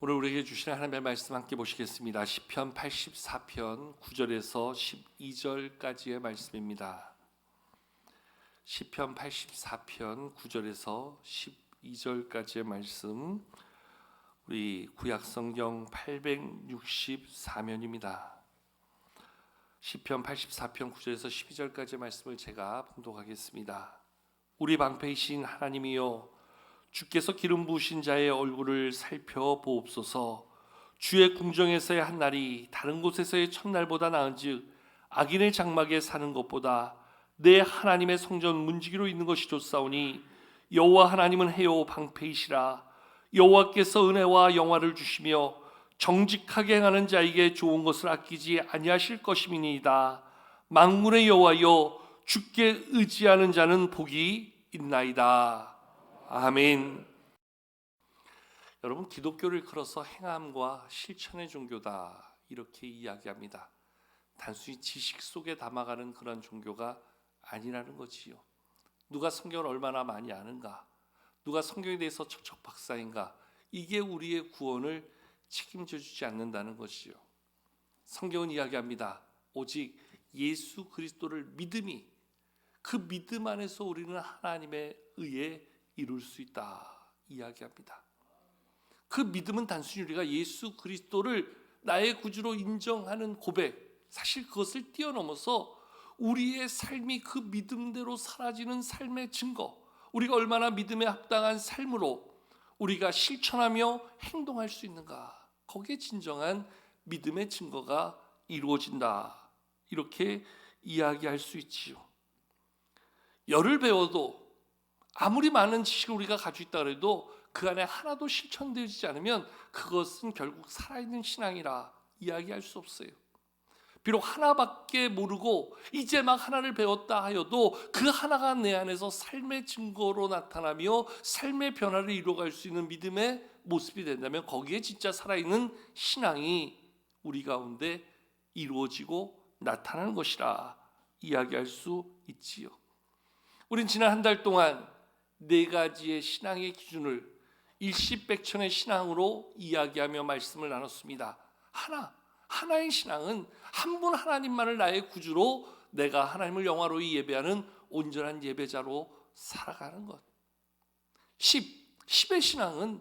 오늘 우리에게 주시는 하나님의 말씀 함께 보시겠습니다. 시편 84편 9절에서 12절까지의 말씀입니다. 시편 84편 9절에서 12절까지의 말씀, 우리 구약성경 864면입니다. 시편 84편 9절에서 12절까지의 말씀을 제가 봉독하겠습니다. 우리 방패이신 하나님이여, 주께서 기름 부으신 자의 얼굴을 살펴보옵소서. 주의 궁정에서의 한 날이 다른 곳에서의 첫날보다 나은즉 악인의 장막에 사는 것보다 내 하나님의 성전 문지기로 있는 것이 좋사오니, 여호와 하나님은 해요 방패이시라. 여호와께서 은혜와 영화를 주시며 정직하게 행하는 자에게 좋은 것을 아끼지 아니하실 것임이니이다. 만군의 여호와여, 주께 의지하는 자는 복이 있나이다. 아멘. 여러분, 기독교를 걸어서 행함과 실천의 종교다, 이렇게 이야기합니다. 단순히 지식 속에 담아가는 그런 종교가 아니라는 거지요. 누가 성경을 얼마나 많이 아는가, 누가 성경에 대해서 척척 박사인가, 이게 우리의 구원을 책임져 주지 않는다는 것이요. 성경은 이야기합니다. 오직 예수 그리스도를 믿음이, 그 믿음 안에서 우리는 하나님의 의에 이룰 수 있다 이야기합니다. 그 믿음은 단순히 우리가 예수 그리스도를 나의 구주로 인정하는 고백, 사실 그것을 뛰어넘어서 우리의 삶이 그 믿음대로 사라지는 삶의 증거, 우리가 얼마나 믿음에 합당한 삶으로 우리가 실천하며 행동할 수 있는가, 거기에 진정한 믿음의 증거가 이루어진다, 이렇게 이야기할 수 있지요. 열을 배워도, 아무리 많은 지식을 우리가 가지고 있다 해도 그 안에 하나도 실천되지 않으면 그것은 결국 살아있는 신앙이라 이야기할 수 없어요. 비록 하나밖에 모르고 이제 막 하나를 배웠다 하여도 그 하나가 내 안에서 삶의 증거로 나타나며 삶의 변화를 이루어갈 수 있는 믿음의 모습이 된다면 거기에 진짜 살아있는 신앙이 우리 가운데 이루어지고 나타나는 것이라 이야기할 수 있지요. 우린 지난 한 달 동안 네 가지의 신앙의 기준을 일시백천의 신앙으로 이야기하며 말씀을 나눴습니다. 하나의 신앙은 한 분 하나님만을 나의 구주로, 내가 하나님을 영화로이 예배하는 온전한 예배자로 살아가는 것. 10의 신앙은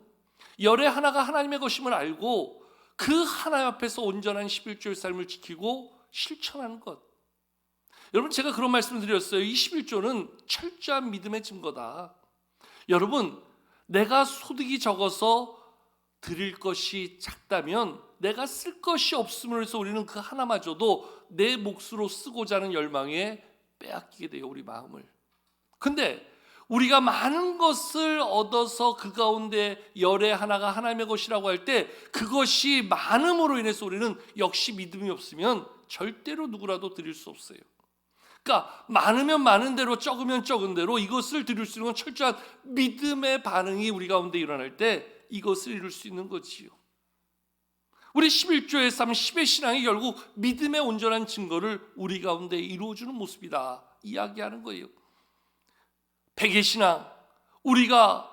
열의 하나가 하나님의 것임을 알고 그 하나님 앞에서 온전한 11조의 삶을 지키고 실천하는 것. 여러분, 제가 그런 말씀을 드렸어요. 이 11조는 철저한 믿음의 증거다. 여러분, 내가 소득이 적어서 드릴 것이 작다면, 내가 쓸 것이 없음으로 해서 우리는 그 하나마저도 내 몫으로 쓰고자 하는 열망에 빼앗기게 돼요, 우리 마음을. 근데 우리가 많은 것을 얻어서 그 가운데 열의 하나가 하나님의 것이라고 할 때, 그것이 많음으로 인해서 우리는 역시 믿음이 없으면 절대로 누구라도 드릴 수 없어요. 그러니까 많으면 많은 대로, 적으면 적은 대로 이것을 드릴 수 있는 건 철저한 믿음의 반응이 우리 가운데 일어날 때 이것을 이룰 수 있는 거지요. 우리 11조의 삶, 10의 신앙이 결국 믿음의 온전한 증거를 우리 가운데 이루어주는 모습이다 이야기하는 거예요. 100의 신앙, 우리가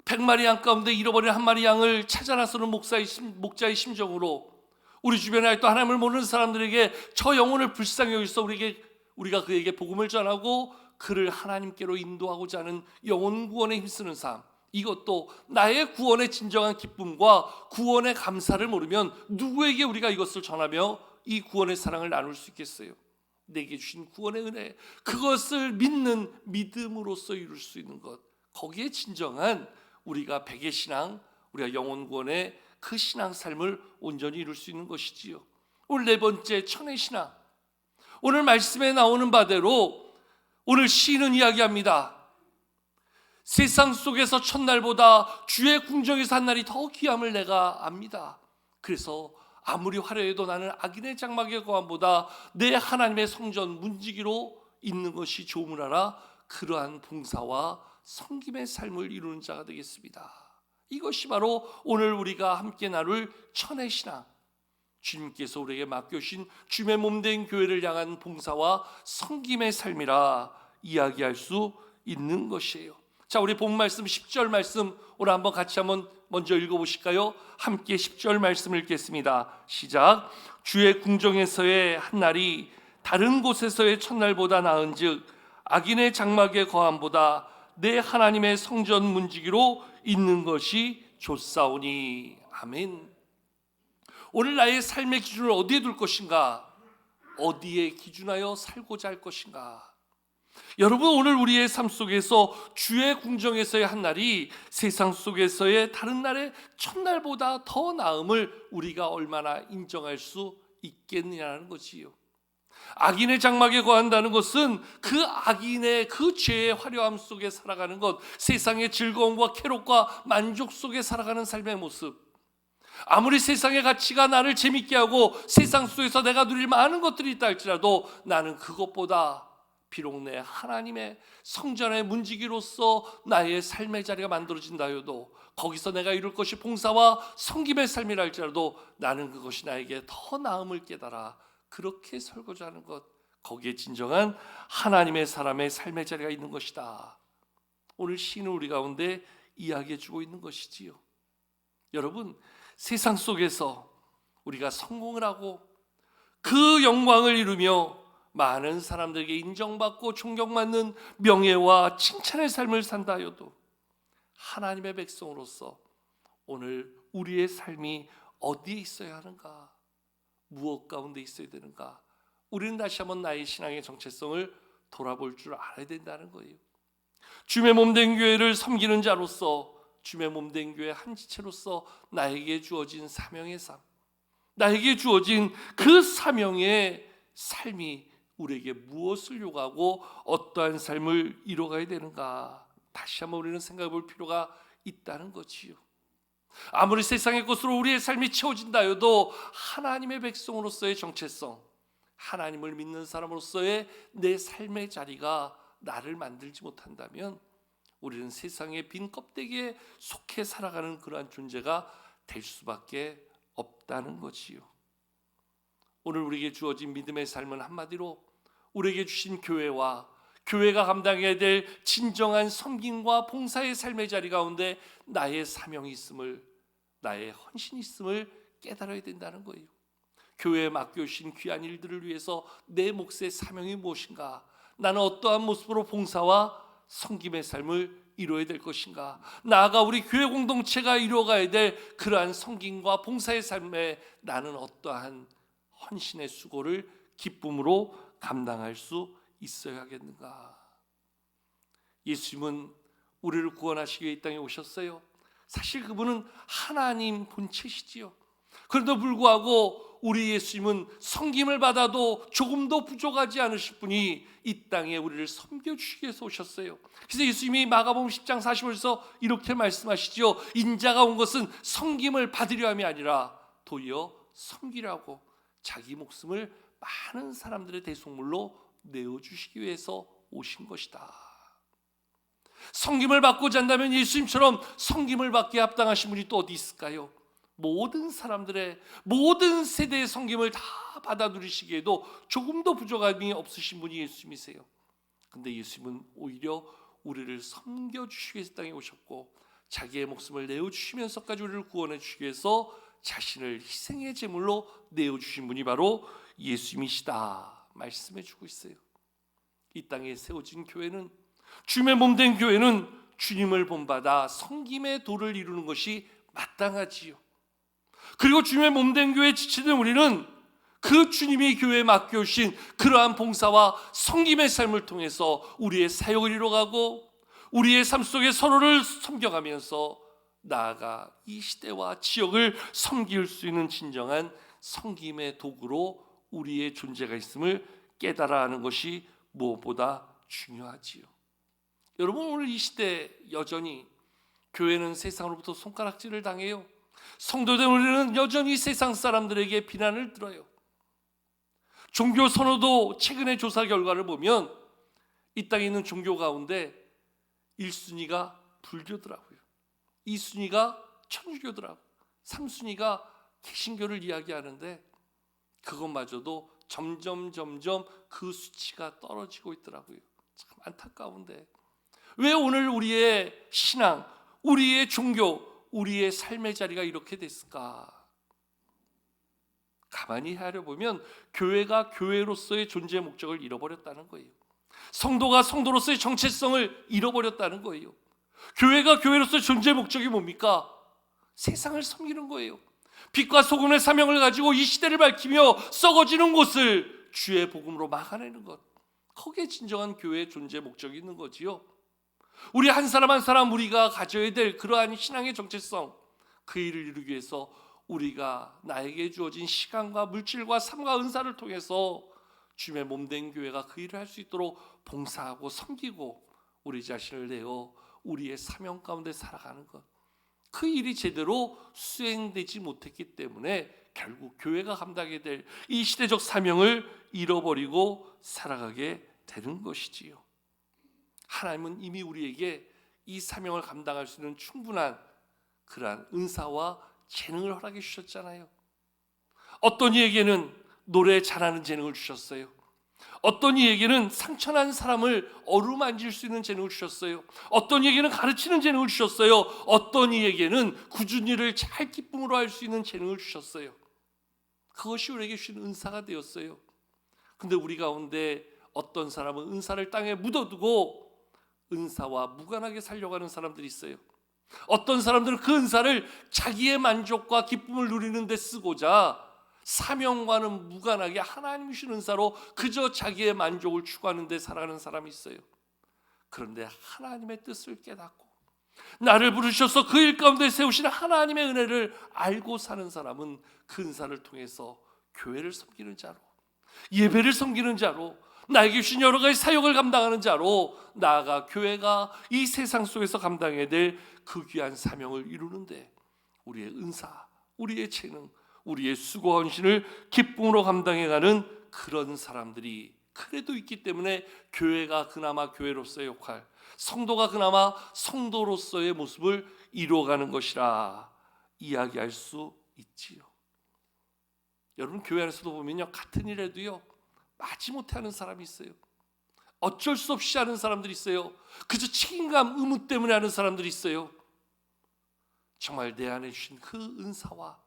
100마리 양 가운데 잃어버린 한 마리 양을 찾아 나서는 목자의 심정으로 우리 주변에 또 하나님을 모르는 사람들에게 저 영혼을 불쌍히 여기서 우리가 그에게 복음을 전하고 그를 하나님께로 인도하고자 하는 영혼 구원에 힘쓰는 삶, 이것도 나의 구원의 진정한 기쁨과 구원의 감사를 모르면 누구에게 우리가 이것을 전하며 이 구원의 사랑을 나눌 수 있겠어요? 내게 주신 구원의 은혜, 그것을 믿는 믿음으로써 이룰 수 있는 것, 거기에 진정한 우리가 100의 신앙, 우리가 영혼 구원의 그 신앙 삶을 온전히 이룰 수 있는 것이지요. 오늘 네 번째, 1000의 신앙. 오늘 말씀에 나오는 바대로 오늘 시인은 이야기합니다. 세상 속에서 첫날보다 주의 궁정에서 한 날이 더 귀함을 내가 압니다. 그래서 아무리 화려해도 나는 악인의 장막의 거함보다 내 하나님의 성전 문지기로 있는 것이 좋음을 알아 그러한 봉사와 섬김의 삶을 이루는 자가 되겠습니다. 이것이 바로 오늘 우리가 함께 나눌 1000의 신앙, 주님께서 우리에게 맡겨주신 주님의 몸된 교회를 향한 봉사와 섬김의 삶이라 이야기할 수 있는 것이에요. 자, 우리 본 말씀 10절 말씀 오늘 한번 같이 한번 먼저 읽어보실까요? 함께 10절 말씀을 읽겠습니다. 시작. 주의 궁정에서의 한날이 다른 곳에서의 첫날보다 나은즉 악인의 장막의 거함보다 내 하나님의 성전 문지기로 있는 것이 좋사오니. 아멘. 오늘 나의 삶의 기준을 어디에 둘 것인가? 어디에 기준하여 살고자 할 것인가? 여러분, 오늘 우리의 삶 속에서 주의 궁정에서의 한날이 세상 속에서의 다른 날의 첫날보다 더 나음을 우리가 얼마나 인정할 수 있겠느냐는 거지요. 악인의 장막에 거한다는 것은 그 악인의 그 죄의 화려함 속에 살아가는 것, 세상의 즐거움과 쾌락과 만족 속에 살아가는 삶의 모습. 아무리 세상의 가치가 나를 재밌게 하고 세상 속에서 내가 누릴 많은 것들이 있다 할지라도 나는 그것보다 비록 내 하나님의 성전의 문지기로서 나의 삶의 자리가 만들어진다 해도, 거기서 내가 이룰 것이 봉사와 섬김의 삶이라 할지라도 나는 그것이 나에게 더 나음을 깨달아 그렇게 설거지 하는 것, 거기에 진정한 하나님의 사람의 삶의 자리가 있는 것이다. 오늘 시인은 우리 가운데 이야기해 주고 있는 것이지요. 여러분, 세상 속에서 우리가 성공을 하고 그 영광을 이루며 많은 사람들에게 인정받고 존경받는 명예와 칭찬의 삶을 산다 하여도 하나님의 백성으로서 오늘 우리의 삶이 어디에 있어야 하는가? 무엇 가운데 있어야 되는가? 우리는 다시 한번 나의 신앙의 정체성을 돌아볼 줄 알아야 된다는 거예요. 주의 몸된 교회를 섬기는 자로서, 주의 몸된 교회 한 지체로서 나에게 주어진 사명의 삶, 나에게 주어진 그 사명의 삶이 우리에게 무엇을 요구하고 어떠한 삶을 이뤄가야 되는가? 다시 한번 우리는 생각해 볼 필요가 있다는 거지요. 아무리 세상의 것으로 우리의 삶이 채워진다 해도 하나님의 백성으로서의 정체성, 하나님을 믿는 사람으로서의 내 삶의 자리가 나를 만들지 못한다면 우리는 세상의 빈 껍데기에 속해 살아가는 그러한 존재가 될 수밖에 없다는 거지요. 오늘 우리에게 주어진 믿음의 삶은 한마디로 우리에게 주신 교회와 교회가 감당해야 될 진정한 섬김과 봉사의 삶의 자리 가운데 나의 사명이 있음을, 나의 헌신이 있음을 깨달아야 된다는 거예요. 교회에 맡겨주신 귀한 일들을 위해서 내 몫의 사명이 무엇인가? 나는 어떠한 모습으로 봉사와 섬김의 삶을 이루어야 될 것인가? 나아가 우리 교회 공동체가 이루어가야 될 그러한 섬김과 봉사의 삶에 나는 어떠한 헌신의 수고를 기쁨으로 감당할 수 있어야겠는가? 예수님은 우리를 구원하시기 위해 이 땅에 오셨어요. 사실 그분은 하나님 본체시지요. 그런데도 불구하고 우리 예수님은 섬김을 받아도 조금도 부족하지 않으실 분이 이 땅에 우리를 섬겨주시기 위해서 오셨어요. 그래서 예수님이 마가복음 10장 45절에서 이렇게 말씀하시죠. 인자가 온 것은 섬김을 받으려 함이 아니라 도리어 섬기라고 자기 목숨을 많은 사람들의 대속물로 내어주시기 위해서 오신 것이다. 섬김을 받고자 한다면 예수님처럼 섬김을 받기에 합당하신 분이 또 어디 있을까요? 모든 사람들의 모든 세대의 섬김을 다 받아 누리시기에도 조금도 부족함이 없으신 분이 예수님이세요. 근데 예수님은 오히려 우리를 섬겨주시기 위해서 땅에 오셨고 자기의 목숨을 내어주시면서까지 우리를 구원해 주시기 위해서 자신을 희생의 제물로 내어주신 분이 바로 예수님이시다 말씀해 주고 있어요. 이 땅에 세워진 교회는, 주님의 몸된 교회는 주님을 본받아 섬김의 도를 이루는 것이 마땅하지요. 그리고 주님의 몸된 교회에 지치는 우리는 그 주님이 교회에 맡겨주신 그러한 봉사와 섬김의 삶을 통해서 우리의 사역을 이뤄가고 우리의 삶 속에 서로를 섬겨가면서 나아가 이 시대와 지역을 섬길 수 있는 진정한 섬김의 도구로 우리의 존재가 있음을 깨달아 하는 것이 무엇보다 중요하지요. 여러분, 오늘 이 시대 여전히 교회는 세상으로부터 손가락질을 당해요. 성도된 우리는 여전히 세상 사람들에게 비난을 들어요. 종교 선호도 최근의 조사 결과를 보면 이 땅에 있는 종교 가운데 1순위가 불교더라고요. 2순위가 천주교더라고요. 3순위가 개신교를 이야기하는데 그것마저도 점점 그 수치가 떨어지고 있더라고요. 참 안타까운데 왜 오늘 우리의 신앙, 우리의 종교, 우리의 삶의 자리가 이렇게 됐을까? 가만히 헤아려 보면 교회가 교회로서의 존재 목적을 잃어버렸다는 거예요. 성도가 성도로서의 정체성을 잃어버렸다는 거예요. 교회가 교회로서의 존재 목적이 뭡니까? 세상을 섬기는 거예요. 빛과 소금의 사명을 가지고 이 시대를 밝히며 썩어지는 곳을 주의 복음으로 막아내는 것, 거기에 진정한 교회의 존재 목적이 있는 거지요. 우리 한 사람 한 사람 우리가 가져야 될 그러한 신앙의 정체성, 그 일을 이루기 위해서 우리가 나에게 주어진 시간과 물질과 삶과 은사를 통해서 주님의 몸된 교회가 그 일을 할 수 있도록 봉사하고 섬기고 우리 자신을 내어 우리의 사명 가운데 살아가는 것, 그 일이 제대로 수행되지 못했기 때문에 결국 교회가 감당하게 될 이 시대적 사명을 잃어버리고 살아가게 되는 것이지요. 하나님은 이미 우리에게 이 사명을 감당할 수 있는 충분한 그러한 은사와 재능을 허락해 주셨잖아요. 어떤 이에게는 노래 잘하는 재능을 주셨어요. 어떤 이에게는 상처난 사람을 어루만질 수 있는 재능을 주셨어요. 어떤 이에게는 가르치는 재능을 주셨어요. 어떤 이에게는 굳은 일을 잘 기쁨으로 할 수 있는 재능을 주셨어요. 그것이 우리에게 주신 은사가 되었어요. 근데 우리 가운데 어떤 사람은 은사를 땅에 묻어두고 은사와 무관하게 살려고 하는 사람들이 있어요. 어떤 사람들은 그 은사를 자기의 만족과 기쁨을 누리는 데 쓰고자 사명과는 무관하게 하나님이 주신 은사로 그저 자기의 만족을 추구하는 데 살아가는 사람이 있어요. 그런데 하나님의 뜻을 깨닫고 나를 부르셔서 그 일 가운데 세우신 하나님의 은혜를 알고 사는 사람은 그 은사를 통해서 교회를 섬기는 자로, 예배를 섬기는 자로, 나에게 주신 여러 가지 사역을 감당하는 자로 나아가 교회가 이 세상 속에서 감당해야 될 그 귀한 사명을 이루는데 우리의 은사, 우리의 재능, 우리의 수고와 헌신을 기쁨으로 감당해가는 그런 사람들이 그래도 있기 때문에 교회가 그나마 교회로서의 역할, 성도가 그나마 성도로서의 모습을 이루어가는 것이라 이야기할 수 있지요. 여러분, 교회 안에서도 보면요, 같은 일에도요 마지못해 하는 사람이 있어요. 어쩔 수 없이 하는 사람들이 있어요. 그저 책임감, 의무 때문에 하는 사람들이 있어요. 정말 내 안에 주신 그 은사와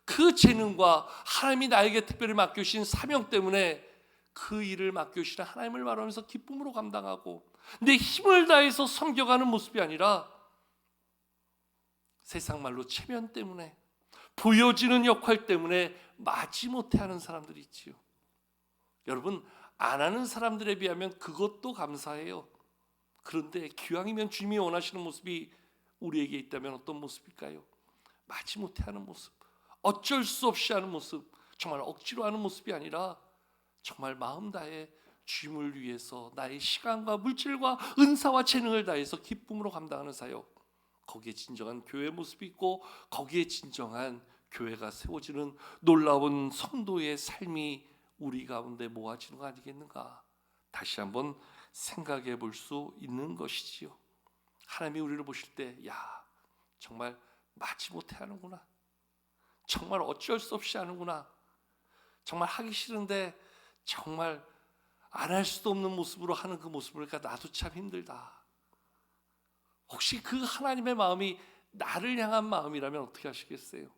그 재능과 하나님이 나에게 특별히 맡겨주신 사명 때문에 그 일을 맡겨주신 하나님을 바라면서 기쁨으로 감당하고 내 힘을 다해서 섬겨가는 모습이 아니라 세상 말로 체면 때문에, 보여지는 역할 때문에 마지못해 하는 사람들이 있지요. 여러분, 안 하는 사람들에 비하면 그것도 감사해요. 그런데 기왕이면 주님이 원하시는 모습이 우리에게 있다면 어떤 모습일까요? 마지못해 하는 모습, 어쩔 수 없이 하는 모습, 정말 억지로 하는 모습이 아니라 정말 마음 다해 주님을 위해서 나의 시간과 물질과 은사와 재능을 다해서 기쁨으로 감당하는 사역, 거기에 진정한 교회의 모습이 있고 거기에 진정한 교회가 세워지는 놀라운 성도의 삶이 우리 가운데 모아지는 거 아니겠는가? 다시 한번 생각해 볼 수 있는 것이지요. 하나님이 우리를 보실 때, 야, 정말 마지못해 하는구나. 정말 어쩔 수 없이 하는구나. 정말 하기 싫은데 정말 안 할 수도 없는 모습으로 하는 그 모습을 보니까 나도 참 힘들다. 혹시 그 하나님의 마음이 나를 향한 마음이라면 어떻게 하시겠어요? 야,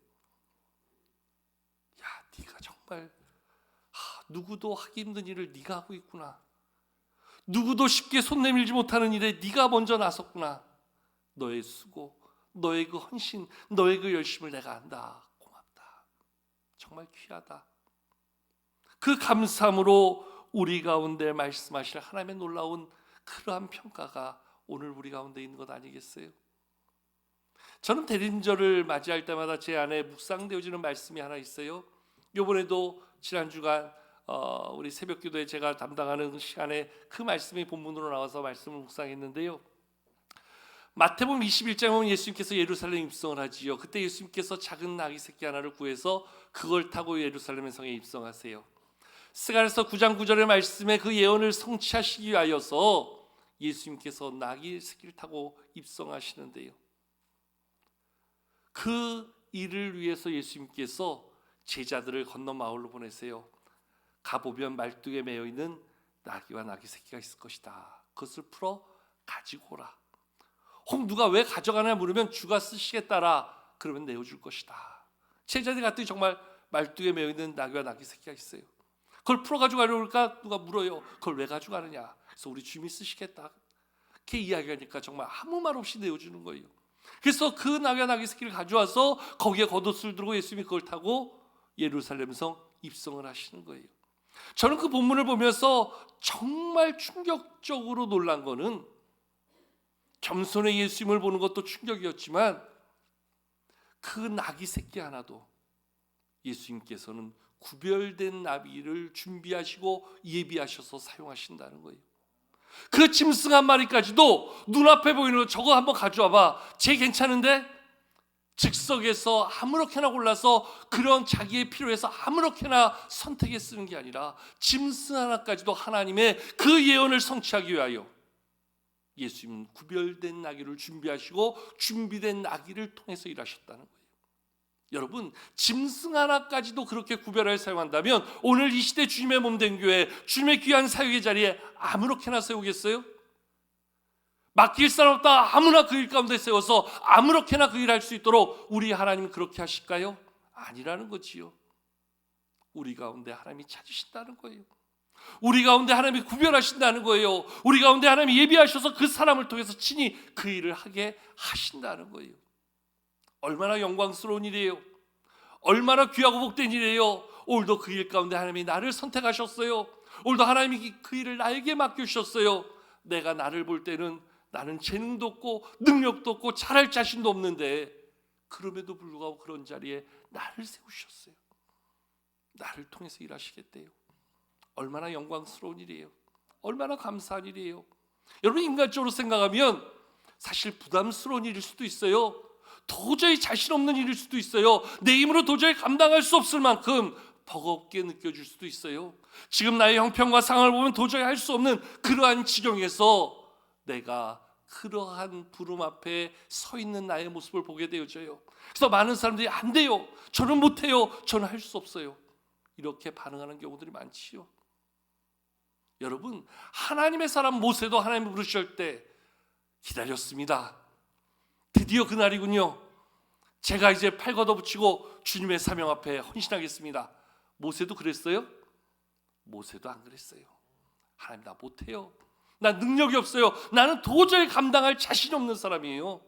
네가 정말 누구도 하기 힘든 일을 네가 하고 있구나. 누구도 쉽게 손 내밀지 못하는 일에 네가 먼저 나섰구나. 너의 수고, 너의 그 헌신, 너의 그 열심을 내가 안다. 고맙다. 정말 귀하다. 그 감사함으로 우리 가운데 말씀하실 하나님의 놀라운 그러한 평가가 오늘 우리 가운데 있는 것 아니겠어요? 저는 대림절을 맞이할 때마다 제 안에 묵상되어지는 말씀이 하나 있어요. 이번에도 지난 주간 우리 새벽기도에 제가 담당하는 시간에 그 말씀이 본문으로 나와서 말씀을 묵상했는데요. 마태복음 21장에 보면 예수님께서 예루살렘 입성을 하지요. 그때 예수님께서 작은 아기 새끼 하나를 구해서 그걸 타고 예루살렘 성에 입성하세요. 스가랴서 9장 9절의 말씀에 그 예언을 성취하시기 위하여서 예수님께서 나귀 새끼를 타고 입성하시는데요. 그 일을 위해서 예수님께서 제자들을 건너 마을로 보내세요. 가보면 말뚝에 매여 있는 나귀와 나귀 새끼가 있을 것이다. 그것을 풀어 가지고 오라. 혹 누가 왜 가져가냐 물으면 주가 쓰시겠다라 그러면 내어줄 것이다. 제자들이 갔더니 정말 말뚝에 매어 있는 나귀와 나귀 새끼가 있어요. 그걸 풀어 가져가려고 하니까 누가 물어요. 그걸 왜 가져가느냐. 그래서 우리 주님이 쓰시겠다. 그렇게 이야기하니까 정말 아무 말 없이 내어주는 거예요. 그래서 그 나귀와 나귀 새끼를 가져와서 거기에 겉옷을 두르고 예수님이 그걸 타고 예루살렘성 입성을 하시는 거예요. 저는 그 본문을 보면서 정말 충격적으로 놀란 거는 겸손의 예수님을 보는 것도 충격이었지만 그 나귀 새끼 하나도 예수님께서는 구별된 나귀를 준비하시고 예비하셔서 사용하신다는 거예요. 그 짐승 한 마리까지도 눈앞에 보이는 거 저거 한번 가져와봐. 쟤 괜찮은데? 즉석에서 아무렇게나 골라서 그런 자기의 필요에서 아무렇게나 선택해 쓰는 게 아니라 짐승 하나까지도 하나님의 그 예언을 성취하기 위하여 예수님은 구별된 나귀를 준비하시고 준비된 나귀를 통해서 일하셨다는 거예요. 여러분, 짐승 하나까지도 그렇게 구별하여 사용한다면 오늘 이 시대 주님의 몸된 교회, 주님의 귀한 사역의 자리에 아무렇게나 세우겠어요? 맡길 사람 없다 아무나 그 일 가운데 세워서 아무렇게나 그 일 할 수 있도록 우리 하나님은 그렇게 하실까요? 아니라는 거지요. 우리 가운데 하나님이 찾으신다는 거예요. 우리 가운데 하나님이 구별하신다는 거예요. 우리 가운데 하나님이 예비하셔서 그 사람을 통해서 친히 그 일을 하게 하신다는 거예요. 얼마나 영광스러운 일이에요. 얼마나 귀하고 복된 일이에요. 오늘도 그 일 가운데 하나님이 나를 선택하셨어요. 오늘도 하나님이 그 일을 나에게 맡겨주셨어요. 내가 나를 볼 때는 나는 재능도 없고 능력도 없고 잘할 자신도 없는데 그럼에도 불구하고 그런 자리에 나를 세우셨어요. 나를 통해서 일하시겠대요. 얼마나 영광스러운 일이에요. 얼마나 감사한 일이에요. 여러분, 인간적으로 생각하면 사실 부담스러운 일일 수도 있어요. 도저히 자신 없는 일일 수도 있어요. 내 힘으로 도저히 감당할 수 없을 만큼 버겁게 느껴질 수도 있어요. 지금 나의 형편과 상황을 보면 도저히 할 수 없는 그러한 지경에서 내가 그러한 부름 앞에 서 있는 나의 모습을 보게 되어져요. 그래서 많은 사람들이 안 돼요. 저는 못해요. 저는 할 수 없어요. 이렇게 반응하는 경우들이 많지요. 여러분, 하나님의 사람 모세도 하나님이 부르실 때 기다렸습니다. 드디어 그날이군요. 제가 이제 팔 걷어붙이고 주님의 사명 앞에 헌신하겠습니다. 모세도 그랬어요? 모세도 안 그랬어요. 하나님, 나 못해요. 나 능력이 없어요. 나는 도저히 감당할 자신이 없는 사람이에요.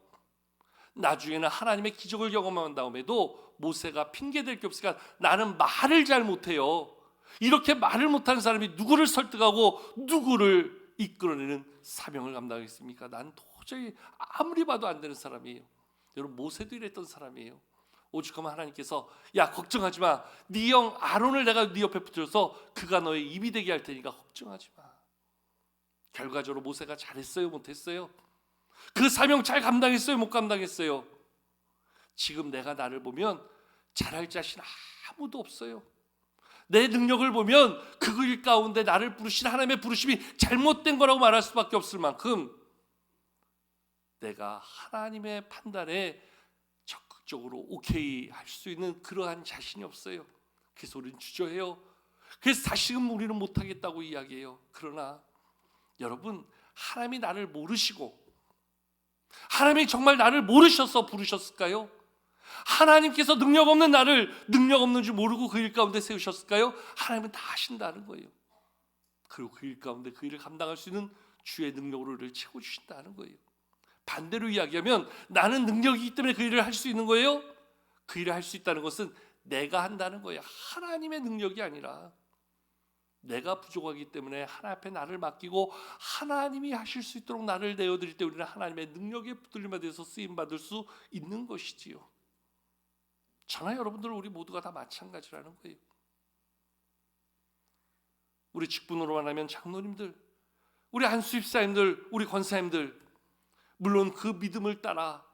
나중에는 하나님의 기적을 경험한 다음에도 모세가 핑계댈 게 없으니까 나는 말을 잘 못해요. 이렇게 말을 못하는 사람이 누구를 설득하고 누구를 이끌어내는 사명을 감당하겠습니까? 난 도저히 아무리 봐도 안 되는 사람이에요. 여러분, 모세도 이랬던 사람이에요. 오죽하면 하나님께서 야, 걱정하지 마. 네 형 아론을 내가 네 옆에 붙여서 그가 너의 입이 되게 할 테니까 걱정하지 마. 결과적으로 모세가 잘했어요? 못했어요? 그 사명 잘 감당했어요? 못 감당했어요? 지금 내가 나를 보면 잘할 자신 아무도 없어요. 내 능력을 보면 그 일 가운데 나를 부르신 하나님의 부르심이 잘못된 거라고 말할 수밖에 없을 만큼 내가 하나님의 판단에 적극적으로 오케이 할 수 있는 그러한 자신이 없어요. 그래서 우리는 주저해요. 그래서 다시금 우리는 못하겠다고 이야기해요. 그러나 여러분, 하나님이 나를 모르시고 하나님이 정말 나를 모르셔서 부르셨을까요? 하나님께서 능력 없는 나를 능력 없는 줄 모르고 그 일 가운데 세우셨을까요? 하나님은 다 하신다는 거예요. 그리고 그 일 가운데 그 일을 감당할 수 있는 주의 능력으로 우리를 채워주신다는 거예요. 반대로 이야기하면 나는 능력이 있기 때문에 그 일을 할 수 있는 거예요? 그 일을 할 수 있다는 것은 내가 한다는 거예요. 하나님의 능력이 아니라 내가 부족하기 때문에 하나님 앞에 나를 맡기고 하나님이 하실 수 있도록 나를 내어드릴 때 우리는 하나님의 능력에 붙들림에 대해서 쓰임받을 수 있는 것이지요. 저나 여러분들 우리 모두가 다 마찬가지라는 거예요. 우리 직분으로 말하면 장로님들, 우리 안수집사님들, 우리 권사님들, 물론 그 믿음을 따라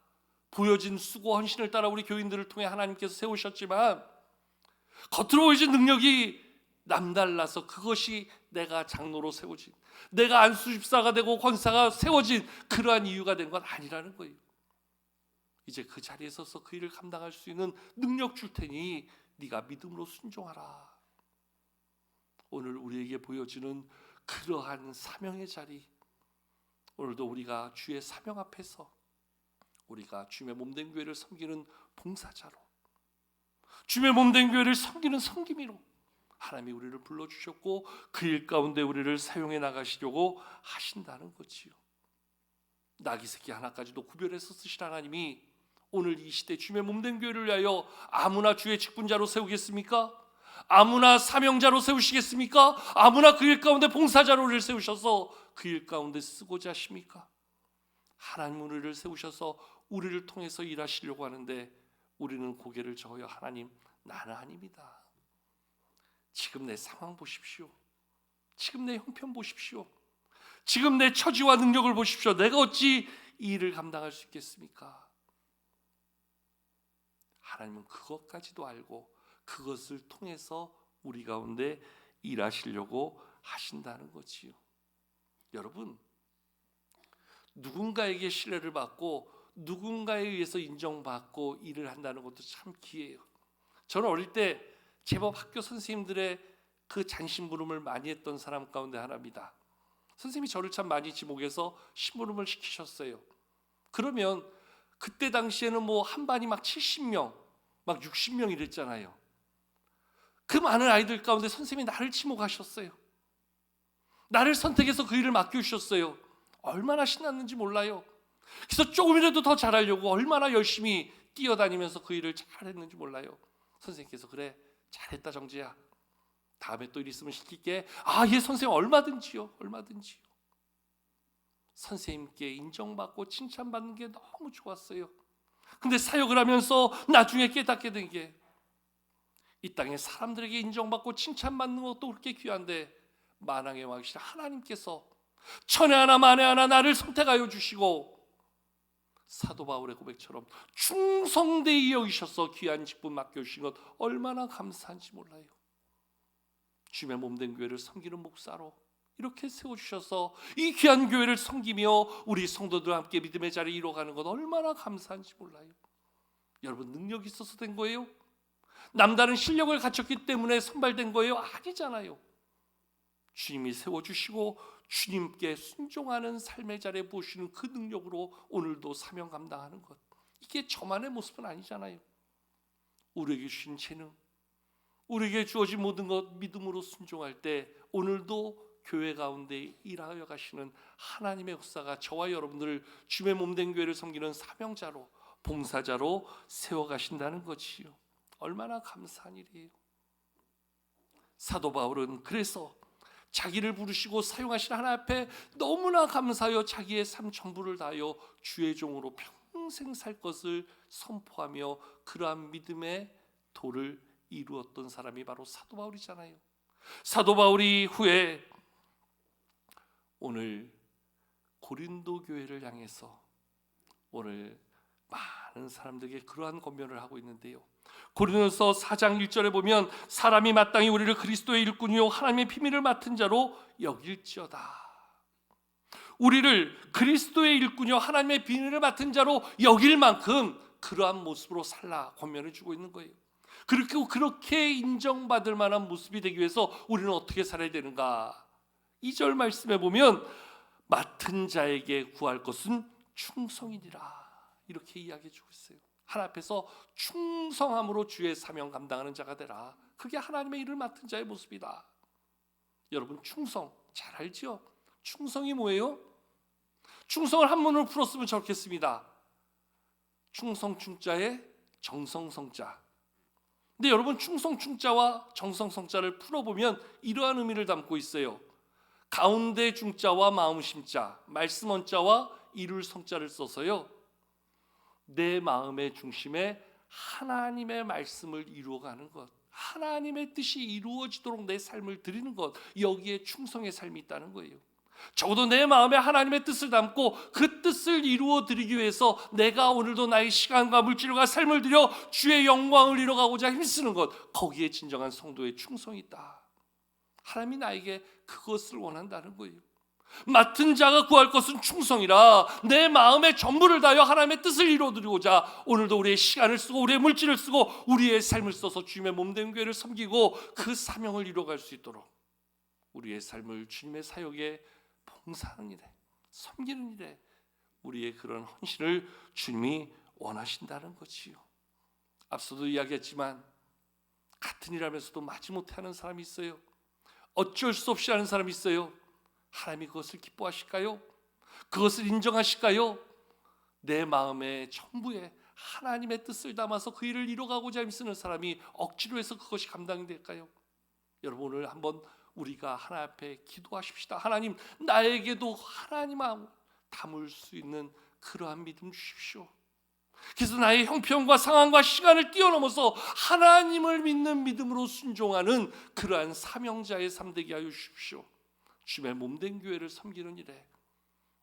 보여진 수고 헌신을 따라 우리 교인들을 통해 하나님께서 세우셨지만 겉으로 보여진 능력이 남달라서 그것이 내가 장로로 세워진, 내가 안수집사가 되고 권사가 세워진 그러한 이유가 된 건 아니라는 거예요. 이제 그 자리에 서서 그 일을 감당할 수 있는 능력 줄 테니 네가 믿음으로 순종하라. 오늘 우리에게 보여주는 그러한 사명의 자리, 오늘도 우리가 주의 사명 앞에서 우리가 주님의 몸된 교회를 섬기는 봉사자로, 주님의 몸된 교회를 섬기는 섬김이로 하나님이 우리를 불러주셨고 그 일 가운데 우리를 사용해 나가시려고 하신다는 거지요. 나귀 새끼 하나까지도 구별해서 쓰실 하나님이 오늘 이 시대 주님의 몸된 교회를 위하여 아무나 주의 직분자로 세우겠습니까? 아무나 사명자로 세우시겠습니까? 아무나 그 일 가운데 봉사자로 우리를 세우셔서 그 일 가운데 쓰고자 하십니까? 하나님 우리를 세우셔서 우리를 통해서 일하시려고 하는데 우리는 고개를 저어요. 하나님, 나는 아닙니다. 지금 내 상황 보십시오. 지금 내 형편 보십시오. 지금 내 처지와 능력을 보십시오. 내가 어찌 이 일을 감당할 수 있겠습니까? 하나님은 그것까지도 알고 그것을 통해서 우리 가운데 일하시려고 하신다는 거지요. 여러분, 누군가에게 신뢰를 받고 누군가에 의해서 인정받고 일을 한다는 것도 참 귀해요. 저는 어릴 때 제법 학교 선생님들의 그 잔심부름을 많이 했던 사람 가운데 하나입니다. 선생님이 저를 참 많이 지목해서 심부름을 시키셨어요. 그러면 그때 당시에는 뭐 한 반이 막 70명, 막 60명 이랬잖아요. 그 많은 아이들 가운데 선생님이 나를 지목하셨어요. 나를 선택해서 그 일을 맡겨주셨어요. 얼마나 신났는지 몰라요. 그래서 조금이라도 더 잘하려고 얼마나 열심히 뛰어다니면서 그 일을 잘했는지 몰라요. 선생님께서 그래, 잘했다 정지야. 다음에 또 일 있으면 시킬게. 예 선생님, 얼마든지요. 선생님께 인정받고 칭찬받는 게 너무 좋았어요. 근데 사역을 하면서 나중에 깨닫게 된 게 이 땅에 사람들에게 인정받고 칭찬받는 것도 그렇게 귀한데 만왕의 왕이신 하나님께서 천에 하나 만에 하나 나를 선택하여 주시고 사도 바울의 고백처럼 충성되이 여기셔서 귀한 직분 맡겨주신 것 얼마나 감사한지 몰라요. 주님의 몸된 교회를 섬기는 목사로 이렇게 세워주셔서 이 귀한 교회를 섬기며 우리 성도들과 함께 믿음의 자리에 이뤄가는 것 얼마나 감사한지 몰라요. 여러분, 능력이 있어서 된 거예요? 남다른 실력을 갖췄기 때문에 선발된 거예요? 아니잖아요. 주님이 세워주시고 주님께 순종하는 삶의 자리에 보시는 그 능력으로 오늘도 사명 감당하는 것, 이게 저만의 모습은 아니잖아요. 우리에게 주신 재능, 우리에게 주어진 모든 것 믿음으로 순종할 때 오늘도 교회 가운데 일하여 가시는 하나님의 역사가 저와 여러분들을 주의 몸된 교회를 섬기는 사명자로, 봉사자로 세워가신다는 것이요. 얼마나 감사한 일이에요. 사도 바울은 그래서 자기를 부르시고 사용하신 하나님 앞에 너무나 감사하여 자기의 삶 전부를 다하여 주의 종으로 평생 살 것을 선포하며 그러한 믿음의 도를 이루었던 사람이 바로 사도 바울이잖아요. 사도 바울이 후에 오늘 고린도 교회를 향해서 오늘 많은 사람들에게 그러한 권면을 하고 있는데요. 고린도서 4장 1절에 보면 사람이 마땅히 우리를 그리스도의 일꾼이요 하나님의 비밀을 맡은 자로 여길지어다. 우리를 그리스도의 일꾼이요 하나님의 비밀을 맡은 자로 여길 만큼 그러한 모습으로 살라 권면을 주고 있는 거예요. 그렇게 인정받을 만한 모습이 되기 위해서 우리는 어떻게 살아야 되는가? 2절 말씀에 보면 맡은 자에게 구할 것은 충성이니라, 이렇게 이야기해 주고 있어요. 하나님 앞에서 충성함으로 주의 사명 감당하는 자가 되라. 그게 하나님의 일을 맡은 자의 모습이다. 여러분, 충성 잘 알죠? 충성이 뭐예요? 충성을 한문으로 풀었으면 좋겠습니다. 충성 충자에 정성 성자. 근데 여러분, 충성 충자와 정성 성자를 풀어보면 이러한 의미를 담고 있어요. 가운데 중자와 마음 심자, 말씀 원자와 이룰 성자를 써서요, 내 마음의 중심에 하나님의 말씀을 이루어가는 것, 하나님의 뜻이 이루어지도록 내 삶을 드리는 것, 여기에 충성의 삶이 있다는 거예요. 적어도 내 마음에 하나님의 뜻을 담고 그 뜻을 이루어 드리기 위해서 내가 오늘도 나의 시간과 물질과 삶을 들여 주의 영광을 이뤄가고자 힘쓰는 것, 거기에 진정한 성도의 충성이 있다. 하나님이 나에게 그것을 원한다는 거예요. 맡은 자가 구할 것은 충성이라, 내 마음의 전부를 다하여 하나님의 뜻을 이루어드리고자 오늘도 우리의 시간을 쓰고 우리의 물질을 쓰고 우리의 삶을 써서 주님의 몸된 교회를 섬기고 그 사명을 이루어갈 수 있도록 우리의 삶을 주님의 사역에 봉사하는 일에, 섬기는 일에 우리의 그런 헌신을 주님이 원하신다는 거지요. 앞서도 이야기했지만 같은 일하면서도 마지못해 하는 사람이 있어요. 어쩔 수 없이 하는 사람이 있어요. 하나님이 그것을 기뻐하실까요? 그것을 인정하실까요? 내 마음의 전부에 하나님의 뜻을 담아서 그 일을 이뤄가고자 힘쓰는 사람이 억지로 해서 그것이 감당이 될까요? 여러분, 오늘 한번 우리가 하나님 앞에 기도하십시다. 하나님, 나에게도 하나님 마음을 담을 수 있는 그러한 믿음 주십시오. 그래서 나의 형편과 상황과 시간을 뛰어넘어서 하나님을 믿는 믿음으로 순종하는 그러한 사명자의 삶 되게 하여 주십시오. 주의 몸된 교회를 섬기는 일에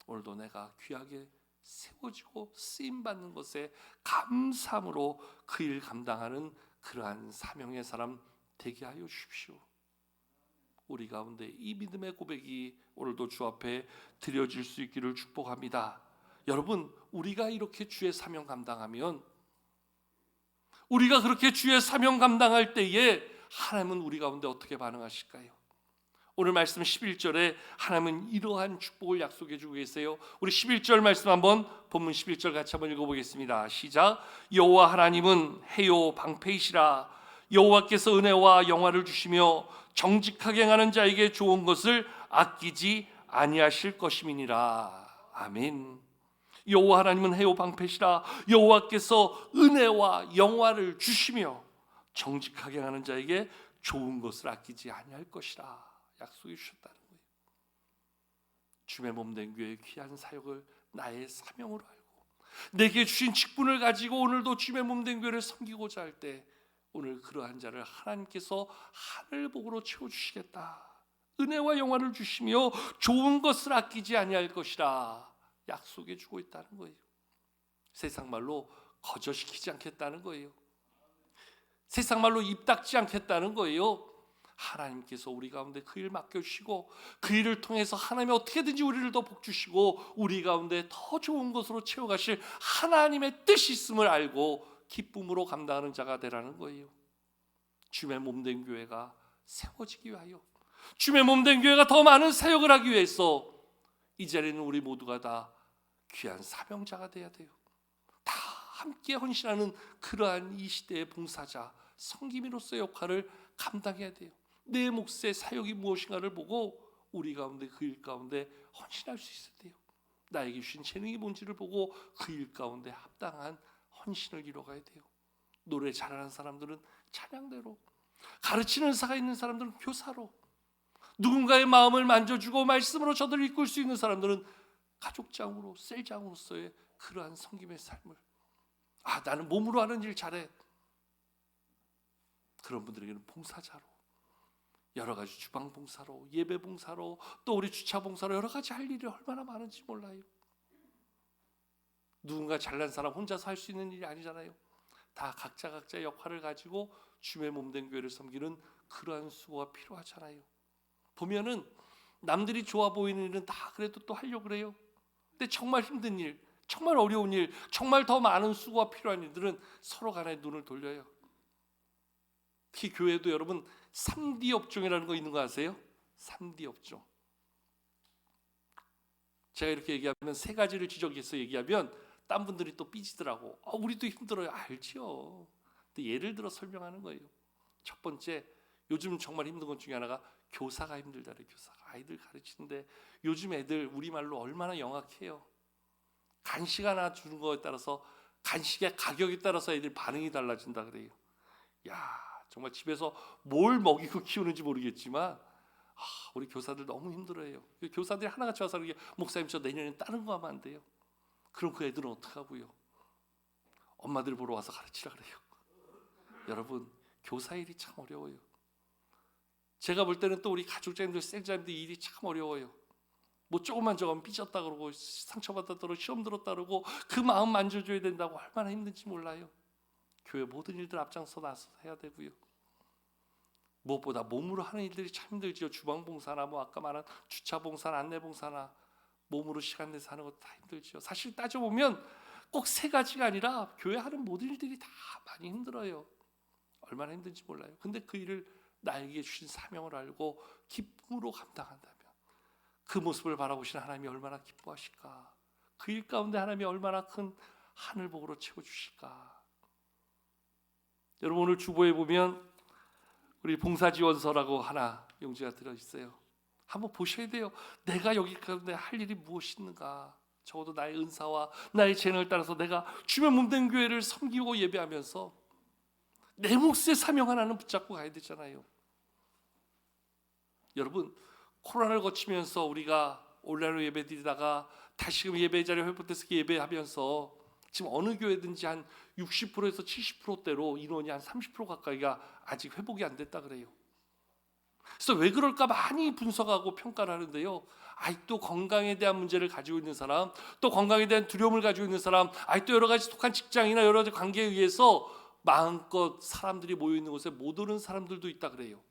오늘도 내가 귀하게 세워지고 쓰임받는 것에 감사함으로 그 일 감당하는 그러한 사명의 사람 되게 하여 주십시오. 우리 가운데 이 믿음의 고백이 오늘도 주 앞에 드려질 수 있기를 축복합니다. 여러분, 우리가 이렇게 주의 사명 감당하면, 우리가 그렇게 주의 사명 감당할 때에 하나님은 우리 가운데 어떻게 반응하실까요? 오늘 말씀 11절에 하나님은 이러한 축복을 약속해 주고 계세요. 우리 11절 말씀 한번, 본문 11절 같이 한번 읽어보겠습니다. 시작. 여호와 하나님은 해요 방패이시라. 여호와께서 은혜와 영화를 주시며 정직하게 행하는 자에게 좋은 것을 아끼지 아니하실 것임이니라. 아멘. 여호와 하나님은 해요 방패시라. 여호와께서 은혜와 영화를 주시며 정직하게 행하는 자에게 좋은 것을 아끼지 아니할 것이라 약속해 주셨다는 거예요. 주의 몸된 교회의 귀한 사역을 나의 사명으로 알고 내게 주신 직분을 가지고 오늘도 주의 몸된 교회를 섬기고자 할 때 오늘 그러한 자를 하나님께서 하늘복으로 채워주시겠다, 은혜와 영화를 주시며 좋은 것을 아끼지 아니할 것이라 약속해 주고 있다는 거예요. 세상 말로 거저시키지 않겠다는 거예요. 세상 말로 입 닫지 않겠다는 거예요. 하나님께서 우리 가운데 그 일 맡겨주시고 그 일을 통해서 하나님이 어떻게든지 우리를 더 복주시고 우리 가운데 더 좋은 것으로 채워가실 하나님의 뜻이 있음을 알고 기쁨으로 감당하는 자가 되라는 거예요. 주의 몸된 교회가 세워지기 위하여, 주의 몸된 교회가 더 많은 사역을 하기 위해서 이 자리에는 우리 모두가 다 귀한 사명자가 돼야 돼요. 다 함께 헌신하는 그러한 이 시대의 봉사자, 성김이로서의 역할을 감당해야 돼요. 내 몫의 사역이 무엇인가를 보고 우리 가운데 그 일 가운데 헌신할 수 있어야 돼요. 나에게 주신 재능이 뭔지를 보고 그 일 가운데 합당한 헌신을 이뤄가야 돼요. 노래 잘하는 사람들은 찬양대로, 가르치는 은사가 있는 사람들은 교사로, 누군가의 마음을 만져주고 말씀으로 저들을 이끌 수 있는 사람들은 가족장으로, 셀장으로서의 그러한 섬김의 삶을, 나는 몸으로 하는 일 잘해, 그런 분들에게는 봉사자로, 여러 가지 주방 봉사로, 예배 봉사로, 또 우리 주차 봉사로 여러 가지 할 일이 얼마나 많은지 몰라요. 누군가 잘난 사람 혼자서 할 수 있는 일이 아니잖아요. 다 각자의 역할을 가지고 주의 몸된 교회를 섬기는 그러한 수고가 필요하잖아요. 보면은 남들이 좋아 보이는 일은 다 그래도 또 하려고 그래요. 근데 정말 힘든 일, 정말 어려운 일, 정말 더 많은 수고가 필요한 일들은 서로 간에 눈을 돌려요. 특히 교회도 여러분 3D 업종이라는 거 있는 거 아세요? 3D 업종. 제가 이렇게 얘기하면 세 가지를 지적해서 얘기하면 딴 분들이 또 삐지더라고. 우리도 힘들어요. 알죠. 근데 예를 들어 설명하는 거예요. 첫 번째, 요즘 정말 힘든 것 중에 하나가 교사가 힘들다래. 교사가 아이들 가르치는데 요즘 애들 우리말로 얼마나 영악해요. 간식 하나 주는 거에 따라서, 간식의 가격에 따라서 애들 반응이 달라진다 그래요. 정말 집에서 뭘 먹이고 키우는지 모르겠지만 우리 교사들 너무 힘들어해요. 교사들이 하나같이 와서 이렇게, 목사님 저 내년에 다른 거 하면 안 돼요? 그럼 그 애들은 어떡하고요? 엄마들 보러 와서 가르치라 그래요. 여러분, 교사 일이 참 어려워요. 제가 볼 때는 또 우리 가족자님들, 셀자님들 일이 참 어려워요. 뭐 조금만 저건 삐졌다 그러고 상처받았다 그러고 시험 들었다 그러고 그 마음 만져줘야 된다고 얼마나 힘든지 몰라요. 교회 모든 일들 앞장서 나서 해야 되고요. 무엇보다 몸으로 하는 일들이 참 힘들지요. 주방 봉사나 아까 말한 주차 봉사나 안내 봉사나 몸으로 시간 내서 하는 것도 다 힘들지요. 사실 따져보면 꼭 세 가지가 아니라 교회 하는 모든 일들이 다 많이 힘들어요. 얼마나 힘든지 몰라요. 근데 그 일을 나에게 주신 사명을 알고 기쁨으로 감당한다면 그 모습을 바라보시는 하나님이 얼마나 기뻐하실까. 그 일 가운데 하나님이 얼마나 큰 하늘복으로 채워주실까. 여러분 오늘 주보에 보면 우리 봉사지원서라고 하나 용지가 들어있어요. 한번 보셔야 돼요. 내가 여기 가운데 할 일이 무엇이 있는가. 적어도 나의 은사와 나의 재능을 따라서 내가 주변 몸된 교회를 섬기고 예배하면서 내 몫의 사명 하나는 붙잡고 가야 되잖아요. 여러분 코로나를 거치면서 우리가 온라인으로 예배드리다가 다시금 예배 자리 회복돼서 예배하면서 지금 어느 교회든지 한 60%에서 70%대로 인원이 한 30% 가까이가 아직 회복이 안 됐다 그래요. 그래서 왜 그럴까 많이 분석하고 평가를 하는데요. 또 건강에 대한 문제를 가지고 있는 사람, 또 건강에 대한 두려움을 가지고 있는 사람, 또 여러 가지 독한 직장이나 여러 가지 관계에 의해서 마음껏 사람들이 모여 있는 곳에 못 오는 사람들도 있다 그래요.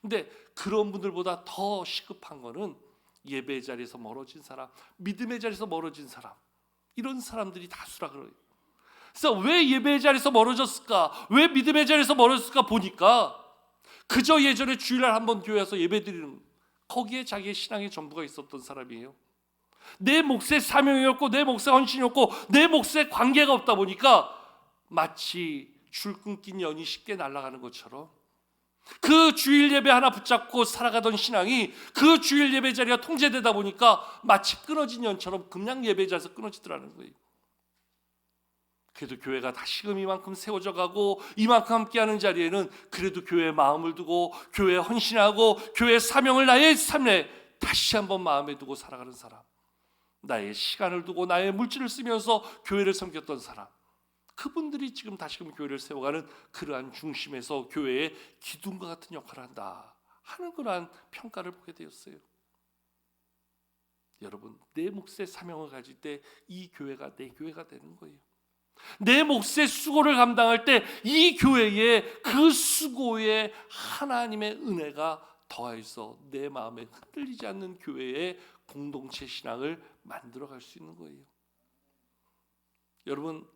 근데 그런 분들보다 더 시급한 거는 예배 자리에서 멀어진 사람, 믿음의 자리에서 멀어진 사람, 이런 사람들이 다수라 그래요. 그래서 왜 예배 자리에서 멀어졌을까? 왜 믿음의 자리에서 멀어졌을까 보니까 그저 예전에 주일날 한번 교회 와서 예배드리는 거기에 자기의 신앙의 전부가 있었던 사람이에요. 내 몫의 사명이었고 내 몫의 헌신이었고 내 몫의 관계가 없다 보니까 마치 줄 끊긴 연이 쉽게 날아가는 것처럼 그 주일 예배 하나 붙잡고 살아가던 신앙이 그 주일 예배 자리가 통제되다 보니까 마치 끊어진 연처럼 그냥 예배 자리에서 끊어지더라는 거예요. 그래도 교회가 다시금 이만큼 세워져 가고 이만큼 함께하는 자리에는 그래도 교회에 마음을 두고 교회에 헌신하고 교회의 사명을 나의 삶에 다시 한번 마음에 두고 살아가는 사람, 나의 시간을 두고 나의 물질을 쓰면서 교회를 섬겼던 사람, 그분들이 지금 다시금 교회를 세워가는 그러한 중심에서 교회의 기둥과 같은 역할을 한다 하는 그러한 평가를 보게 되었어요. 여러분 내 몫의 사명을 가질 때 이 교회가 내 교회가 되는 거예요. 내 몫의 수고를 감당할 때 이 교회에 그 수고에 하나님의 은혜가 더해서 내 마음에 흔들리지 않는 교회의 공동체 신앙을 만들어갈 수 있는 거예요. 여러분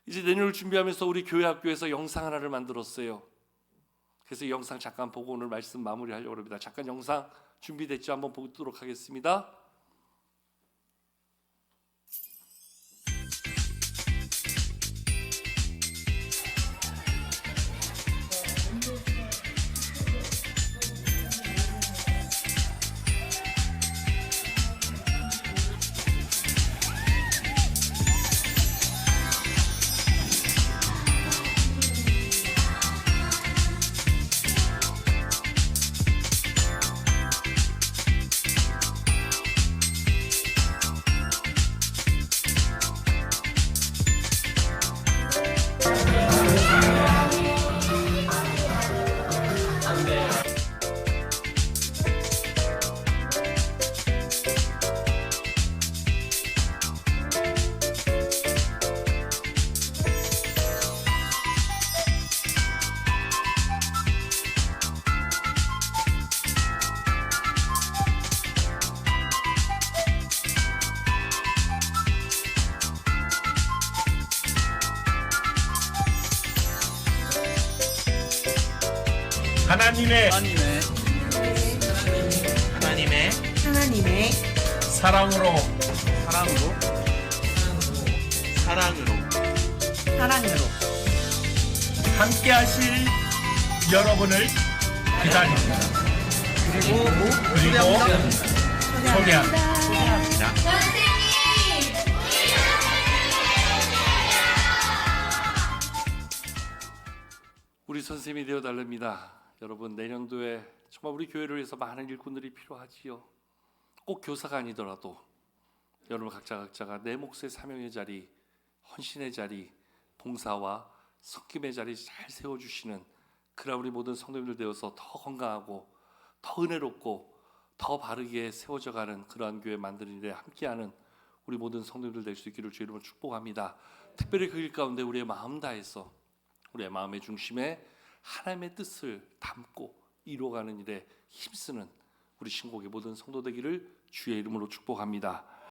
이제 내년을 준비하면서 우리 교회 학교에서 영상 하나를 만들었어요. 그래서 이 영상 잠깐 보고 오늘 말씀 마무리하려고 합니다. 잠깐 영상 준비됐죠? 한번 보도록 하겠습니다. 하나님의 사랑으로 함께 하실 여러분을 기다립니다. 그리고 소개합니다. 우리 선생님이 되어 달랍니다. 여러분 내년도에 정말 우리 교회를 위해서 많은 일꾼들이 필요하지요. 꼭 교사가 아니더라도 여러분 각자가 내 몫의 사명의 자리, 헌신의 자리, 봉사와 섬김의 자리 잘 세워주시는 그런 우리 모든 성도님들 되어서 더 건강하고 더 은혜롭고 더 바르게 세워져가는 그러한 교회 만드는 일에 함께하는 우리 모든 성도님들 될 수 있기를 주의 이름으로 축복합니다. 특별히 그 일 가운데 우리의 마음 다해서 우리의 마음의 중심에 하나님의 뜻을 담고 이루어가는 일에 힘쓰는 우리 신곡의 모든 성도 되기를 주의 이름으로 축복합니다.